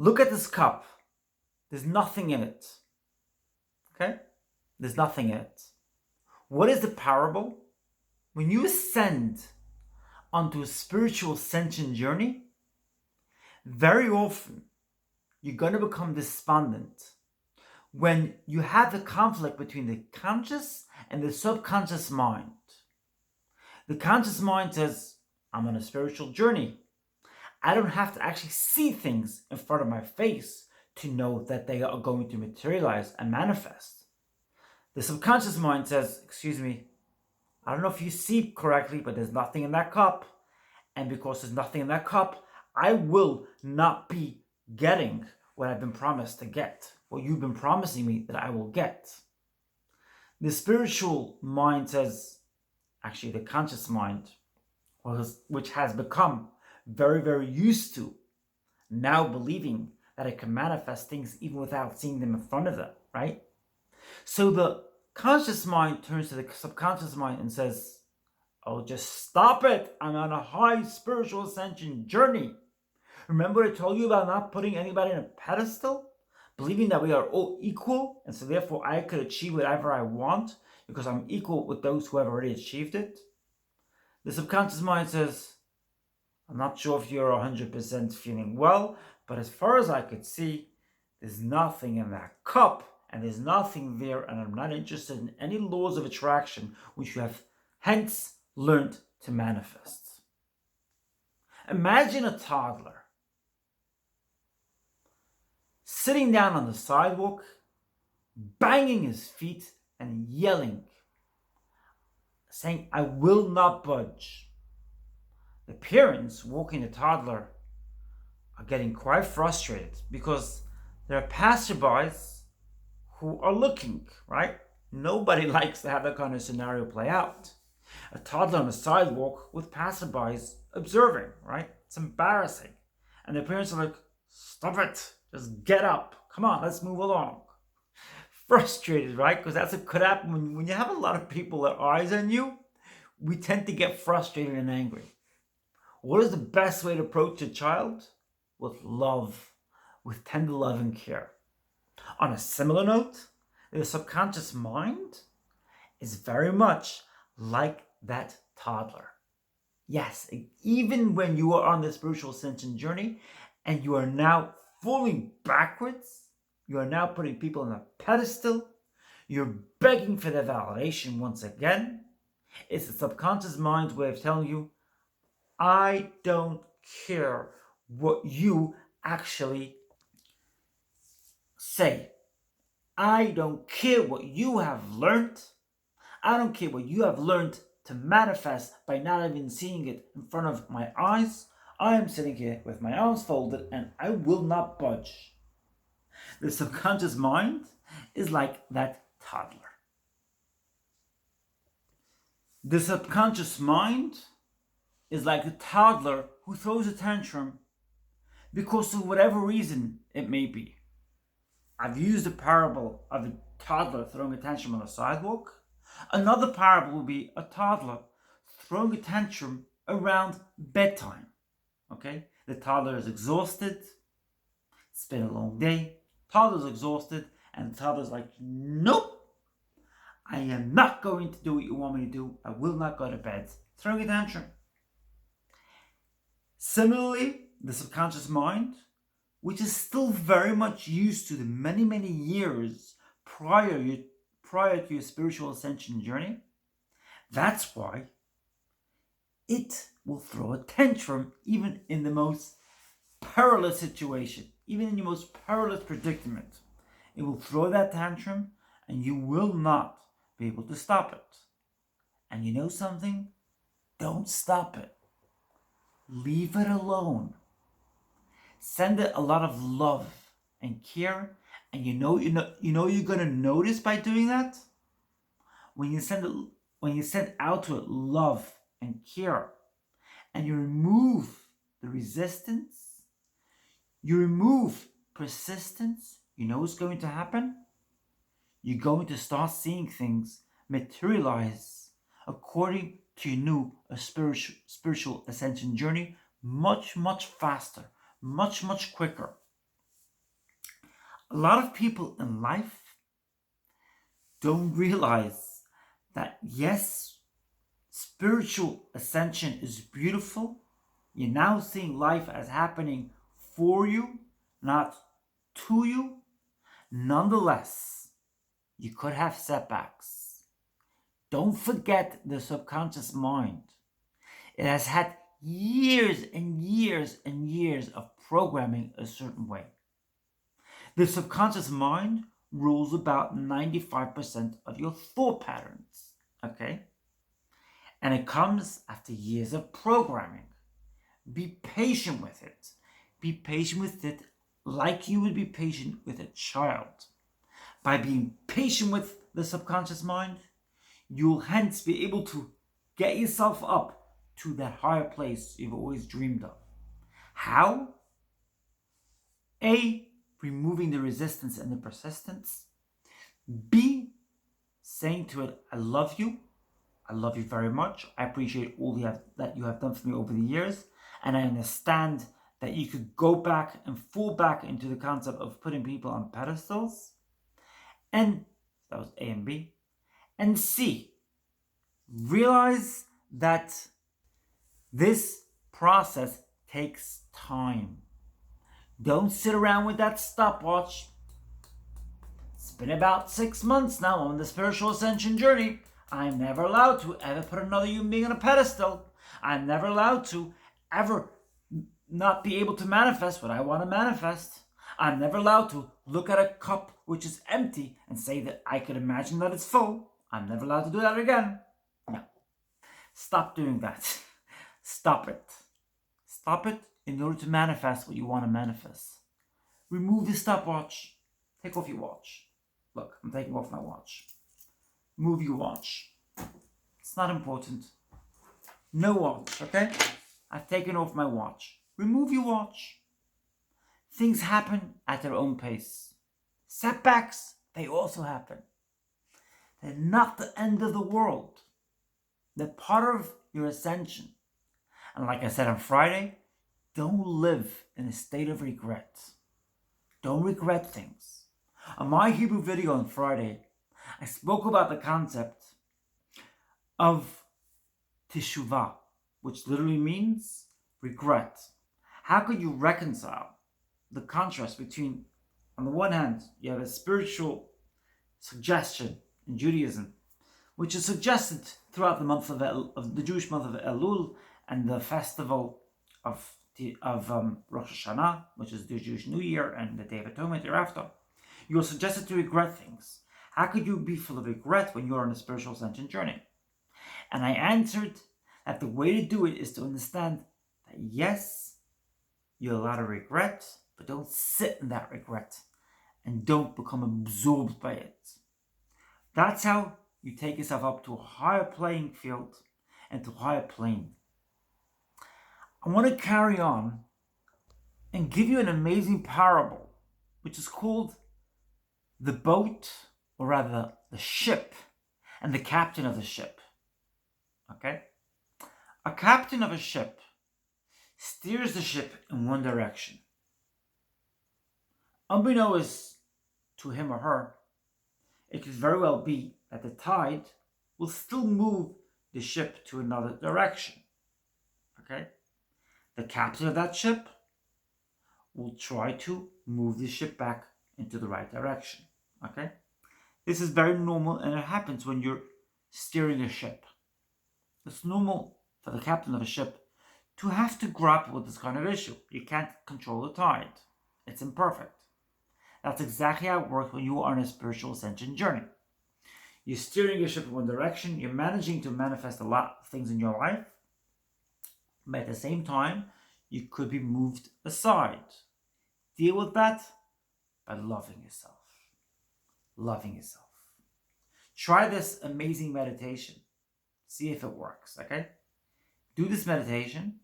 Look at this cup. There's nothing in it. Okay? There's nothing in it. What is the parable? When you ascend onto a spiritual ascension journey, very often you're going to become despondent when you have the conflict between the conscious and the subconscious mind. The conscious mind says, I'm on a spiritual journey. I don't have to actually see things in front of my face to know that they are going to materialize and manifest. The subconscious mind says, excuse me, I don't know if you see correctly, but there's nothing in that cup. And because there's nothing in that cup, I will not be getting what I've been promised to get, what you've been promising me that I will get. The spiritual mind says, actually the conscious mind, which has become very, very used to now believing that it can manifest things even without seeing them in front of it, right? So the conscious mind turns to the subconscious mind and says, oh, just stop it. I'm on a high spiritual ascension journey. Remember I told you about not putting anybody on a pedestal? Believing that we are all equal, and so therefore I could achieve whatever I want because I'm equal with those who have already achieved it? The subconscious mind says, I'm not sure if you're 100% feeling well, but as far as I could see, there's nothing in that cup, and there's nothing there, and I'm not interested in any laws of attraction which you have hence learned to manifest. Imagine a toddler sitting down on the sidewalk, banging his feet and yelling, saying, I will not budge. The parents walking the toddler are getting quite frustrated because there are passerbys who are looking, right? Nobody likes to have that kind of scenario play out. A toddler on the sidewalk with passerbys observing, right? It's embarrassing. And the parents are like, stop it. Just get up. Come on, let's move along. Frustrated, right? Because that's what could happen when you have a lot of people that are eyes on you. We tend to get frustrated and angry. What is the best way to approach a child? With love, with tender love and care. On a similar note, the subconscious mind is very much like that toddler. Yes, even when you are on the spiritual ascension journey and you are now falling backwards, you are now putting people on a pedestal, you're begging for their validation once again. It's the subconscious mind's way of telling you, I don't care what you actually say. I don't care what you have learned. I don't care what you have learned to manifest by not even seeing it in front of my eyes. I am sitting here with my arms folded and I will not budge. The subconscious mind is like that toddler. The subconscious mind is like the toddler who throws a tantrum because of whatever reason it may be. I've used the parable of a toddler throwing a tantrum on a sidewalk. Another parable would be a toddler throwing a tantrum around bedtime. Okay? The toddler is exhausted. It's been a long day. Toddler's exhausted, and the toddler's like, nope. I am not going to do what you want me to do. I will not go to bed. Throwing a tantrum. Similarly, the subconscious mind, which is still very much used to the many, many years prior to your spiritual ascension journey, that's why it will throw a tantrum even in the most perilous situation, even in your most perilous predicament. It will throw that tantrum and you will not be able to stop it. And you know something? Don't stop it. Leave it alone. Send it a lot of love and care, and you know you're gonna notice by doing that when you send out to it love and care, and you remove the resistance, you remove persistence. You know what's going to happen? You're going to start seeing things materialize according to your new spiritual ascension journey much, much faster, much, much quicker. A lot of people in life don't realize that, yes, spiritual ascension is beautiful. You're now seeing life as happening for you, not to you. Nonetheless, you could have setbacks. Don't forget the subconscious mind. It has had years and years and years of programming a certain way. The subconscious mind rules about 95% of your thought patterns, okay? And it comes after years of programming. Be patient with it. Be patient with it like you would be patient with a child. By being patient with the subconscious mind, you'll hence be able to get yourself up to that higher place you've always dreamed of. How? A, removing the resistance and the persistence. B, saying to it, I love you. I love you very much. I appreciate all that you have done for me over the years. And I understand that you could go back and fall back into the concept of putting people on pedestals. And that was A and B. And C, realize that this process takes time. Don't sit around with that stopwatch. It's been about 6 months now on the spiritual ascension journey. I'm never allowed to ever put another human being on a pedestal. I'm never allowed to ever not be able to manifest what I want to manifest. I'm never allowed to look at a cup which is empty and say that I could imagine that it's full. I'm never allowed to do that again. No. Stop doing that. Stop it. Stop it in order to manifest what you want to manifest. Remove the stopwatch. Take off your watch. Look, I'm taking off my watch. Move your watch. It's not important. No watch, okay? I've taken off my watch. Remove your watch. Things happen at their own pace. Setbacks, they also happen. They're not the end of the world. They're part of your ascension. And like I said on Friday, don't live in a state of regret. Don't regret things. On my Hebrew video on Friday, I spoke about the concept of teshuvah, which literally means regret. How could you reconcile the contrast between, on the one hand, you have a spiritual suggestion in Judaism, which is suggested throughout the month of the Jewish month of Elul and the festival of Rosh Hashanah, which is the Jewish New Year, and the Day of Atonement thereafter. You are suggested to regret things. How could you be full of regret when you are on a spiritual ascension journey? And I answered that the way to do it is to understand that yes, you're allowed to regret, but don't sit in that regret and don't become absorbed by it. That's how you take yourself up to a higher playing field and to a higher plane. I want to carry on and give you an amazing parable, which is called the boat, or rather the ship, and the captain of the ship. Okay? A captain of a ship steers the ship in one direction. Unbeknownst to him or her, it could very well be that the tide will still move the ship to another direction. Okay? The captain of that ship will try to move the ship back into the right direction. Okay? This is very normal, and it happens when you're steering a ship. It's normal for the captain of a ship to have to grapple with this kind of issue. You can't control the tide. It's imperfect. That's exactly how it works when you are on a spiritual ascension journey. You're steering your ship in one direction. You're managing to manifest a lot of things in your life. But at the same time, you could be moved aside. Deal with that by loving yourself. Loving yourself. Try this amazing meditation. See if it works, okay? Do this meditation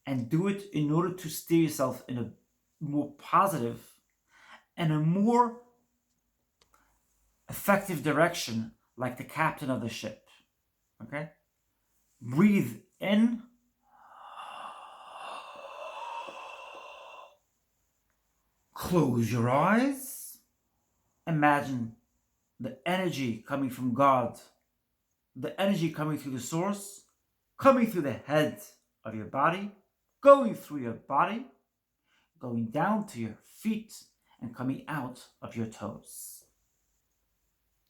and do it in order to steer yourself in a more positive and a more effective direction, like the captain of the ship. Okay? Breathe in. Close your eyes. Imagine the energy coming from God, the energy coming through the source, coming through the head of your body, going through your body, going down to your feet, and coming out of your toes.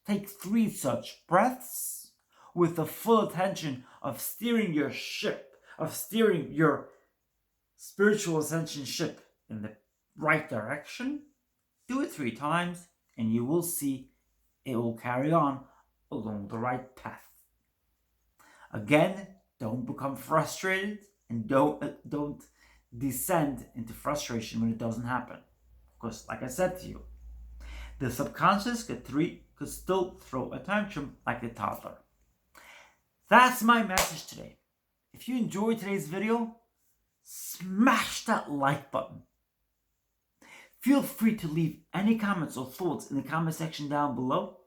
Take 3 such breaths with the full attention of steering your ship, of steering your spiritual ascension ship in the right direction. Do it 3 times and you will see it will carry on along the right path. Again, don't become frustrated and don't descend into frustration when it doesn't happen. Because like I said to you, the subconscious could still throw a tantrum like a toddler. That's my message today. If you enjoyed today's video, smash that like button. Feel free to leave any comments or thoughts in the comment section down below.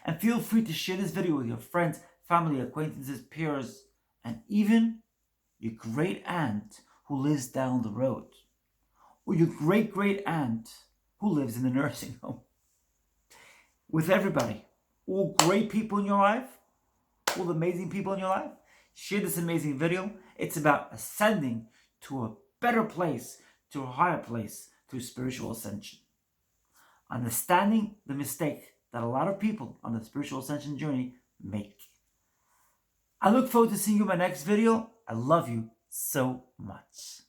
And feel free to share this video with your friends, family, acquaintances, peers, and even your great aunt who lives down the road. Or your great aunt who lives in the nursing home. With everybody, all great people in your life, all the amazing people in your life, share this amazing video. It's about ascending to a better place, to a higher place, through spiritual ascension. Understanding the mistake that a lot of people on the spiritual ascension journey make. I look forward to seeing you in my next video. I love you so much.